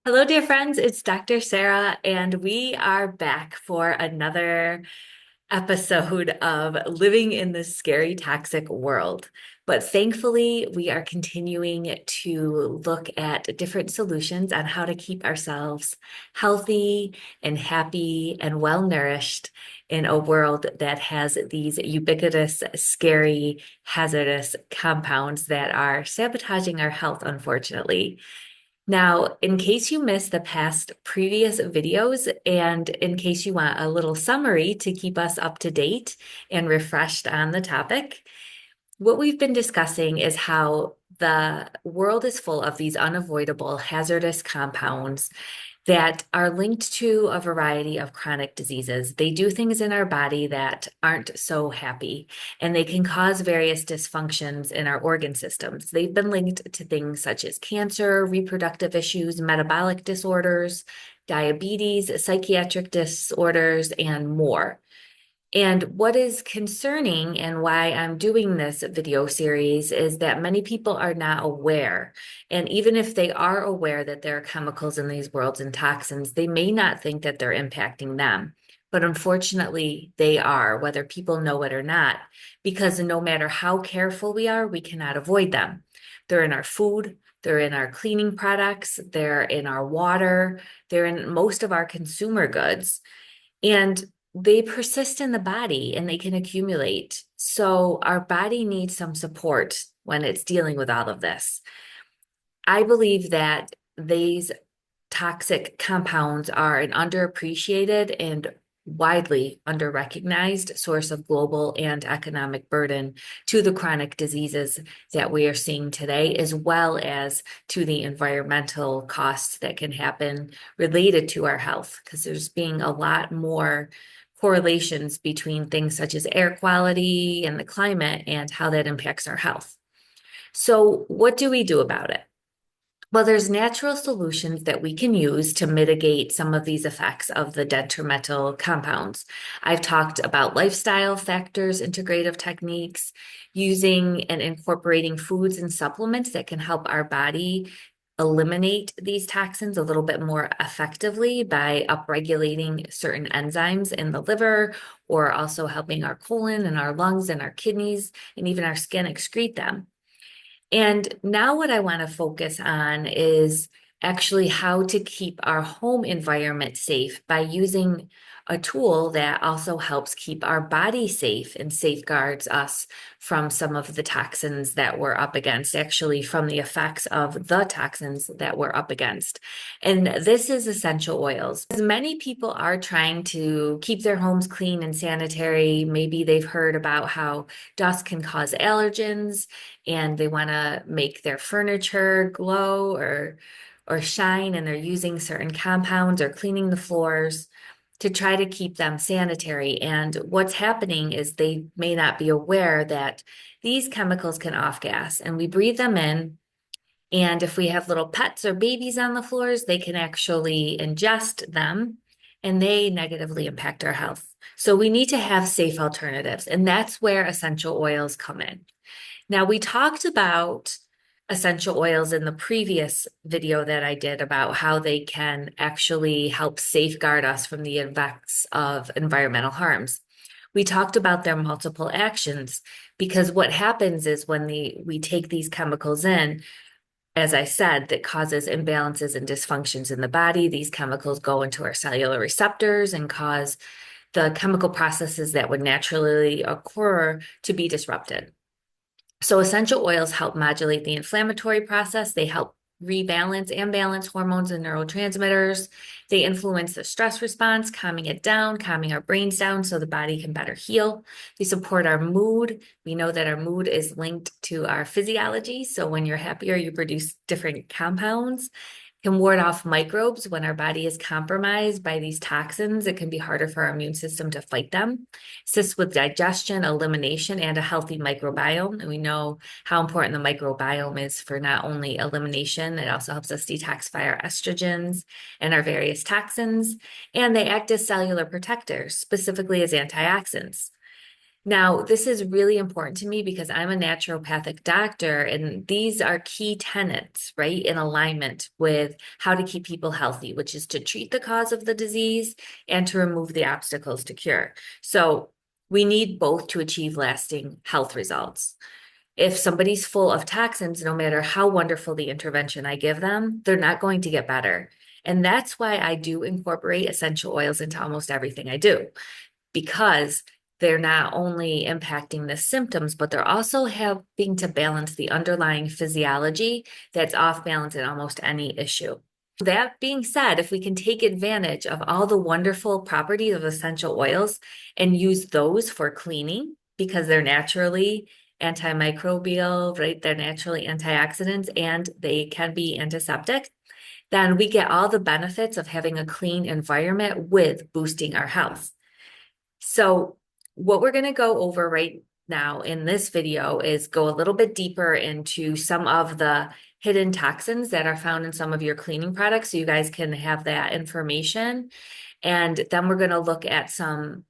Hello, dear friends. It's Dr. Sarah, and we are back for another episode of living in this scary, toxic world. But thankfully, we are continuing to look at different solutions on how to keep ourselves healthy and happy and well nourished in a world that has these ubiquitous, scary, hazardous compounds that are sabotaging our health, unfortunately. Now, in case you missed the past previous videos, and in case you want a little summary to keep us up to date and refreshed on the topic, what we've been discussing is how the world is full of these unavoidable hazardous compounds that are linked to a variety of chronic diseases. They do things in our body that aren't so happy, and they can cause various dysfunctions in our organ systems. They've been linked to things such as cancer, reproductive issues, metabolic disorders, diabetes, psychiatric disorders, and more. And what is concerning and why I'm doing this video series is that many people are not aware. And even if they are aware that there are chemicals in these worlds and toxins, they may not think that they're impacting them. But unfortunately, they are, whether people know it or not, because no matter how careful we are, we cannot avoid them. They're in our food, they're in our cleaning products, they're in our water, they're in most of our consumer goods. And they persist in the body and they can accumulate. So our body needs some support when it's dealing with all of this. I believe that these toxic compounds are an underappreciated and widely underrecognized source of global and economic burden to the chronic diseases that we are seeing today, as well as to the environmental costs that can happen related to our health, because there's being a lot more correlations between things such as air quality and the climate and how that impacts our health. So, what do we do about it? Well, there's natural solutions that we can use to mitigate some of these effects of the detrimental compounds. I've talked about lifestyle factors, integrative techniques, using and incorporating foods and supplements that can help our body eliminate these toxins a little bit more effectively by upregulating certain enzymes in the liver, or also helping our colon and our lungs and our kidneys and even our skin excrete them. And now what I want to focus on is actually how to keep our home environment safe by using a tool that also helps keep our body safe and safeguards us from some of the toxins that we're up against, actually from the effects of the toxins that we're up against. And this is essential oils. As many people are trying to keep their homes clean and sanitary. Maybe they've heard about how dust can cause allergens and they want to make their furniture glow or shine, and they're using certain compounds or cleaning the floors to try to keep them sanitary. And what's happening is they may not be aware that these chemicals can off gas and we breathe them in. And if we have little pets or babies on the floors, they can actually ingest them and they negatively impact our health. So we need to have safe alternatives, and that's where essential oils come in. Now, we talked about essential oils in the previous video that I did about how they can actually help safeguard us from the effects of environmental harms. We talked about their multiple actions because what happens is when we take these chemicals in, as I said, that causes imbalances and dysfunctions in the body. These chemicals go into our cellular receptors and cause the chemical processes that would naturally occur to be disrupted. So essential oils help modulate the inflammatory process. They help rebalance and balance hormones and neurotransmitters. They influence the stress response, calming it down, calming our brains down so the body can better heal. They support our mood. We know that our mood is linked to our physiology. So when you're happier, you produce different compounds. Can ward off microbes when our body is compromised by these toxins. It can be harder for our immune system to fight them. Assists with digestion, elimination, and a healthy microbiome. And we know how important the microbiome is for not only elimination, it also helps us detoxify our estrogens and our various toxins. And they act as cellular protectors, specifically as antioxidants. Now, this is really important to me because I'm a naturopathic doctor, and these are key tenets, right, in alignment with how to keep people healthy, which is to treat the cause of the disease and to remove the obstacles to cure. So, we need both to achieve lasting health results. If somebody's full of toxins, no matter how wonderful the intervention I give them, they're not going to get better. And that's why I do incorporate essential oils into almost everything I do, because they're not only impacting the symptoms, but they're also helping to balance the underlying physiology that's off balance in almost any issue. That being said, if we can take advantage of all the wonderful properties of essential oils and use those for cleaning because they're naturally antimicrobial, right? They're naturally antioxidants and they can be antiseptic, then we get all the benefits of having a clean environment with boosting our health. So what we're going to go over right now in this video is go a little bit deeper into some of the hidden toxins that are found in some of your cleaning products so you guys can have that information. And then we're going to look at some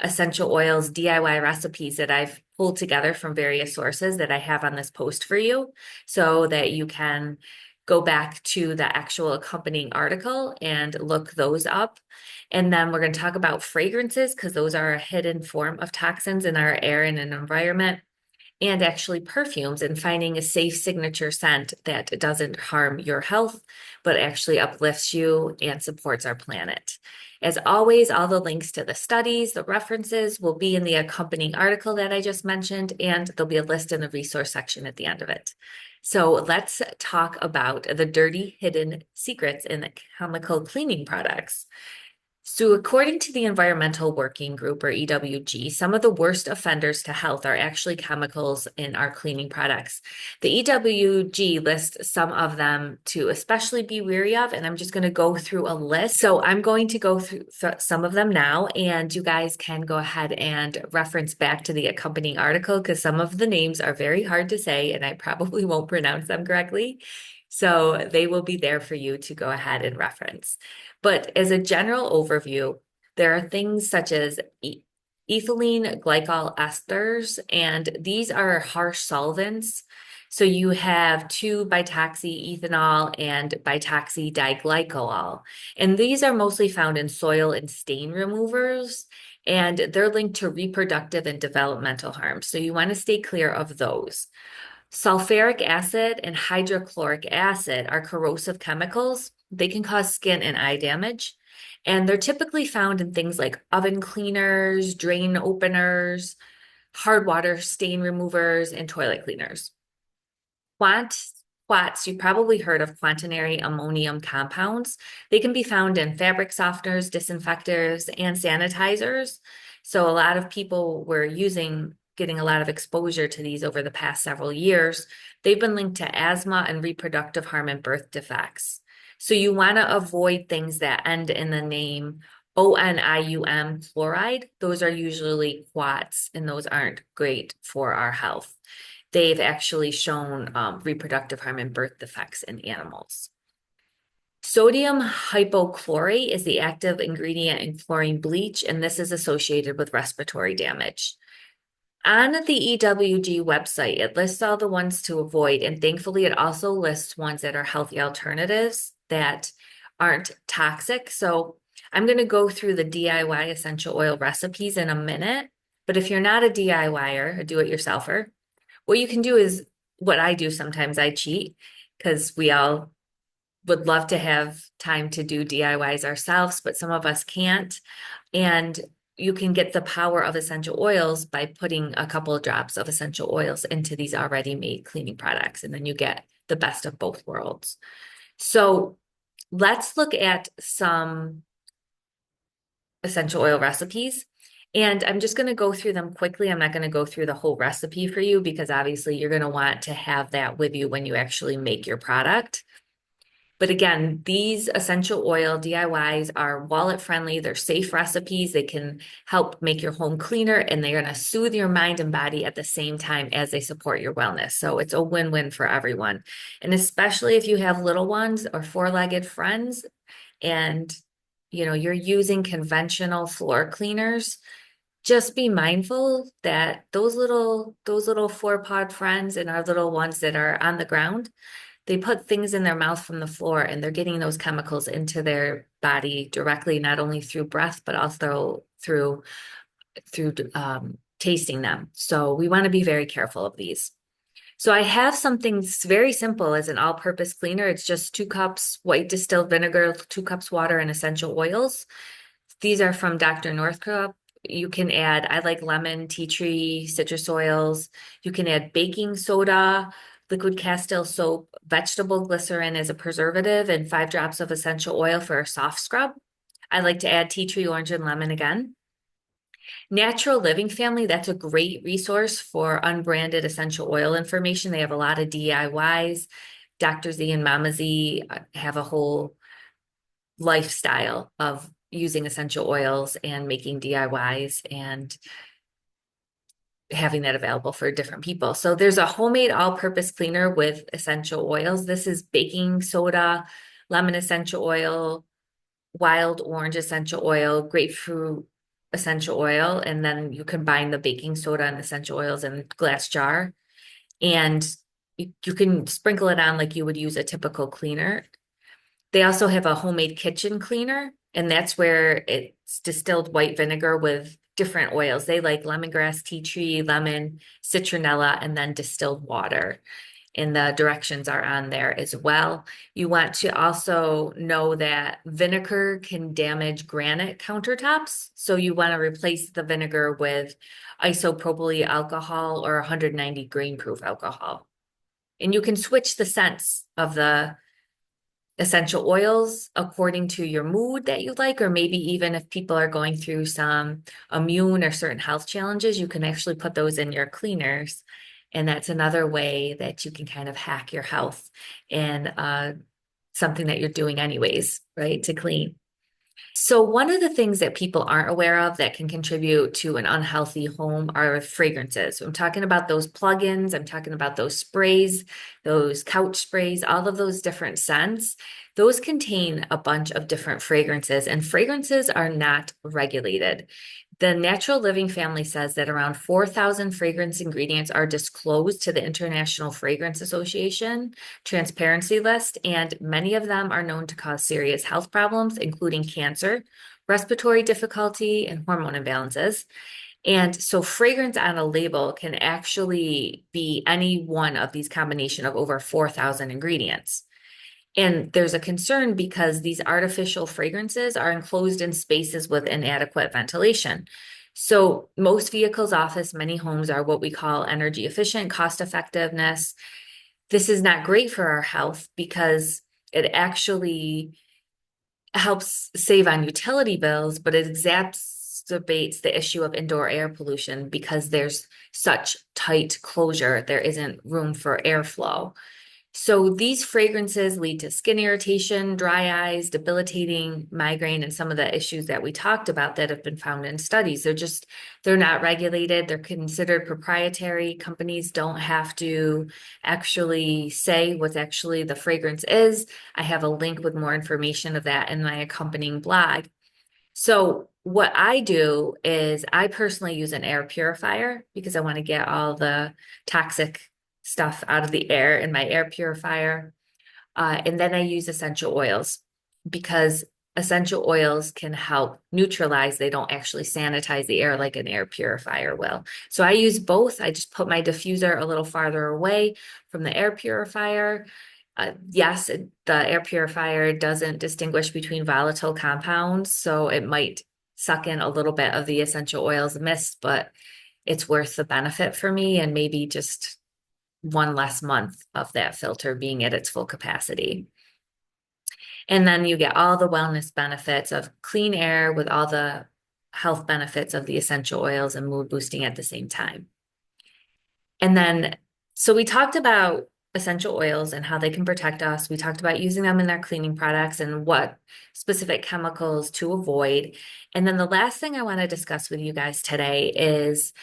essential oils DIY recipes that I've pulled together from various sources that I have on this post for you so that you can go back to the actual accompanying article and look those up. And then we're going to talk about fragrances because those are a hidden form of toxins in our air and an environment, and actually perfumes and finding a safe signature scent that doesn't harm your health, but actually uplifts you and supports our planet. As always, all the links to the studies, the references will be in the accompanying article that I just mentioned, and there'll be a list in the resource section at the end of it. So let's talk about the dirty hidden secrets in the chemical cleaning products. So, according to the Environmental Working Group, or EWG, some of the worst offenders to health are actually chemicals in our cleaning products. The EWG lists some of them to especially be wary of, and I'm just going to go through a list. So, I'm going to go through some of them now, and you guys can go ahead and reference back to the accompanying article because some of the names are very hard to say, and I probably won't pronounce them correctly. So, they will be there for you to go ahead and reference. But as a general overview, there are things such as ethylene glycol esters, and these are harsh solvents. So you have 2-bitoxy-ethanol and bitoxy-diglycol. And these are mostly found in soil and stain removers, and they're linked to reproductive and developmental harm. So you want to stay clear of those. Sulfuric acid and hydrochloric acid are corrosive chemicals. They can cause skin and eye damage, and they're typically found in things like oven cleaners, drain openers, hard water stain removers, and toilet cleaners. Quats, you probably heard of quaternary ammonium compounds. They can be found in fabric softeners, disinfectors, and sanitizers. So a lot of people were getting a lot of exposure to these over the past several years. They've been linked to asthma and reproductive harm and birth defects. So you want to avoid things that end in the name ONIUM chloride. Those are usually quats, and those aren't great for our health. They've actually shown reproductive harm and birth defects in animals. Sodium hypochlorite is the active ingredient in chlorine bleach, and this is associated with respiratory damage. On the EWG website, it lists all the ones to avoid, and thankfully it also lists ones that are healthy alternatives that aren't toxic. So I'm going to go through the DIY essential oil recipes in a minute, but if you're not a DIYer, a do-it-yourselfer, what you can do is what I do sometimes. I cheat because we all would love to have time to do DIYs ourselves, but some of us can't. And you can get the power of essential oils by putting a couple of drops of essential oils into these already made cleaning products, and then you get the best of both worlds. So let's look at some essential oil recipes. And I'm just going to go through them quickly. I'm not going to go through the whole recipe for you because obviously you're going to want to have that with you when you actually make your product. But again, these essential oil DIYs are wallet friendly. They're safe recipes. They can help make your home cleaner, and they're going to soothe your mind and body at the same time as they support your wellness. So it's a win-win for everyone. And especially if you have little ones or four-legged friends and you're using conventional floor cleaners, just be mindful that those little four-pod friends and our little ones that are on the ground, they put things in their mouth from the floor and they're getting those chemicals into their body directly, not only through breath, but also through tasting them. So we want to be very careful of these. So I have something very simple as an all-purpose cleaner. It's just 2 cups white distilled vinegar, 2 cups water, and essential oils. These are from Dr. Northrup. You can add, I like lemon, tea tree, citrus oils. You can add baking soda, liquid castile soap, vegetable glycerin as a preservative, and 5 drops of essential oil for a soft scrub. I like to add tea tree, orange, and lemon again. Natural Living Family, that's a great resource for unbranded essential oil information. They have a lot of DIYs. Dr. Z and Mama Z have a whole lifestyle of using essential oils and making DIYs and having that available for different people. So there's a homemade all-purpose cleaner with essential oils. This is baking soda, lemon essential oil, wild orange essential oil, grapefruit essential oil, and then you combine the baking soda and essential oils in a glass jar. And you can sprinkle it on like you would use a typical cleaner. They also have a homemade kitchen cleaner, and that's where it's distilled white vinegar with different oils. They like lemongrass, tea tree, lemon, citronella, and then distilled water. And the directions are on there as well. You want to also know that vinegar can damage granite countertops. So you want to replace the vinegar with isopropyl alcohol or 190 grain proof alcohol. And you can switch the scents of the essential oils according to your mood that you like, or maybe even if people are going through some immune or certain health challenges, you can actually put those in your cleaners. And that's another way that you can kind of hack your health and something that you're doing anyways, right, to clean. So one of the things that people aren't aware of that can contribute to an unhealthy home are fragrances. I'm talking about those plugins, I'm talking about those sprays, those couch sprays, all of those different scents. Those contain a bunch of different fragrances, and fragrances are not regulated. The Natural Living Family says that around 4,000 fragrance ingredients are disclosed to the International Fragrance Association transparency list, and many of them are known to cause serious health problems, including cancer, respiratory difficulty, and hormone imbalances. And so fragrance on a label can actually be any one of these combination of over 4,000 ingredients. And there's a concern because these artificial fragrances are enclosed in spaces with inadequate ventilation. So most vehicles, office, many homes are what we call energy efficient, cost effectiveness. This is not great for our health because it actually helps save on utility bills, but it exacerbates the issue of indoor air pollution because there's such tight closure. There isn't room for airflow. So these fragrances lead to skin irritation, dry eyes, debilitating migraine, and some of the issues that we talked about that have been found in studies. They're not regulated. They're considered proprietary. Companies don't have to actually say what actually the fragrance is. I have a link with more information of that in my accompanying blog. So what I do is I personally use an air purifier because I want to get all the toxic stuff out of the air in my air purifier. And then I use essential oils because essential oils can help neutralize. They don't actually sanitize the air like an air purifier will. So I use both. I just put my diffuser a little farther away from the air purifier. Yes, the air purifier doesn't distinguish between volatile compounds, so it might suck in a little bit of the essential oils mist, but it's worth the benefit for me and maybe just one less month of that filter being at its full capacity. And then you get all the wellness benefits of clean air with all the health benefits of the essential oils and mood boosting at the same time. And then, so we talked about essential oils and how they can protect us. We talked about using them in our cleaning products and what specific chemicals to avoid. And then the last thing I want to discuss with you guys today is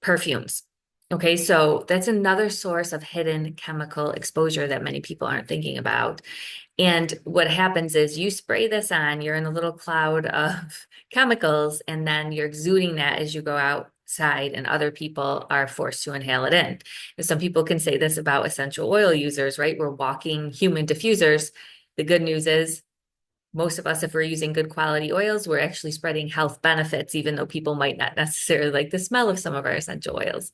perfumes. Okay, so that's another source of hidden chemical exposure that many people aren't thinking about. And what happens is you spray this on, you're in a little cloud of chemicals, and then you're exuding that as you go outside, and other people are forced to inhale it in. And some people can say this about essential oil users, right? We're walking human diffusers. The good news is, most of us, if we're using good quality oils, we're actually spreading health benefits, even though people might not necessarily like the smell of some of our essential oils.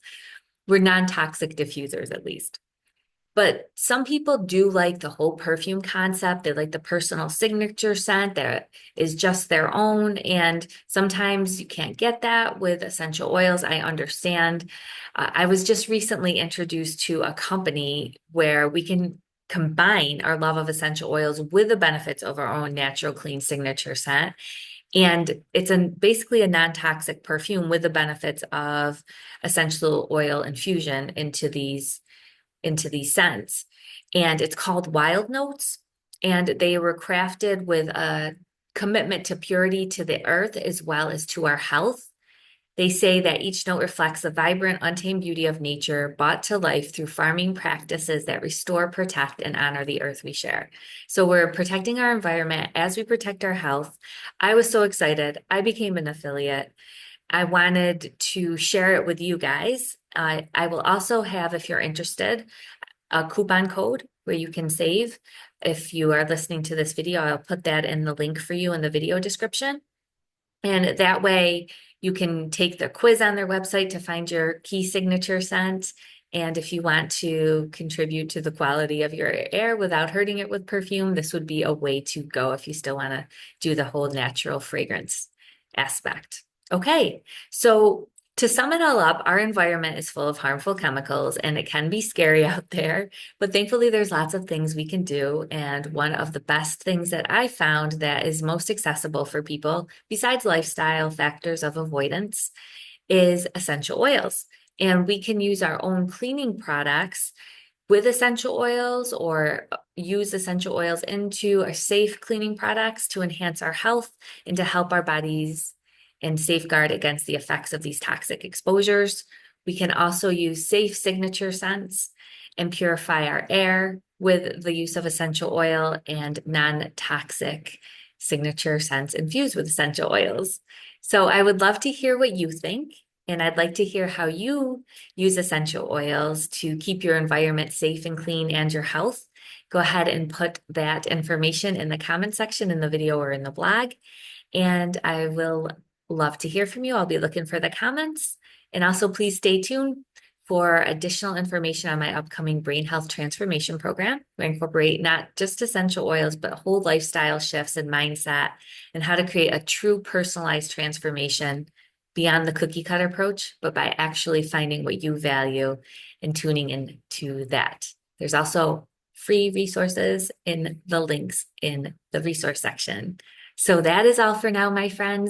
We're non-toxic diffusers, at least. But some people do like the whole perfume concept. They like the personal signature scent that is just their own. And sometimes you can't get that with essential oils. I understand. I was just recently introduced to a company where we can combine our love of essential oils with the benefits of our own natural, clean signature scent. And it's basically a non-toxic perfume with the benefits of essential oil infusion into these scents. And it's called Wild Notes. And they were crafted with a commitment to purity to the earth as well as to our health. They say that each note reflects the vibrant, untamed beauty of nature brought to life through farming practices that restore, protect, and honor the earth we share. So we're protecting our environment as we protect our health. I was so excited. I became an affiliate. I wanted to share it with you guys. I will also have, if you're interested, a coupon code where you can save. If you are listening to this video, I'll put that in the link for you in the video description. And that way you can take the quiz on their website to find your key signature scent. And if you want to contribute to the quality of your air without hurting it with perfume, this would be a way to go if you still want to do the whole natural fragrance aspect. Okay, so to sum it all up, our environment is full of harmful chemicals and it can be scary out there, but thankfully there's lots of things we can do. And one of the best things that I found that is most accessible for people, besides lifestyle factors of avoidance, is essential oils. And we can use our own cleaning products with essential oils or use essential oils into our safe cleaning products to enhance our health and to help our bodies and safeguard against the effects of these toxic exposures. We can also use safe signature scents and purify our air with the use of essential oil and non-toxic signature scents infused with essential oils. So I would love to hear what you think. And I'd like to hear how you use essential oils to keep your environment safe and clean and your health. Go ahead and put that information in the comment section in the video or in the blog. And I will love to hear from you. I'll be looking for the comments. And also please stay tuned for additional information on my upcoming brain health transformation program. We incorporate not just essential oils, but whole lifestyle shifts and mindset and how to create a true personalized transformation beyond the cookie cutter approach, but by actually finding what you value and tuning into that. There's also free resources in the links in the resource section. So that is all for now, my friends.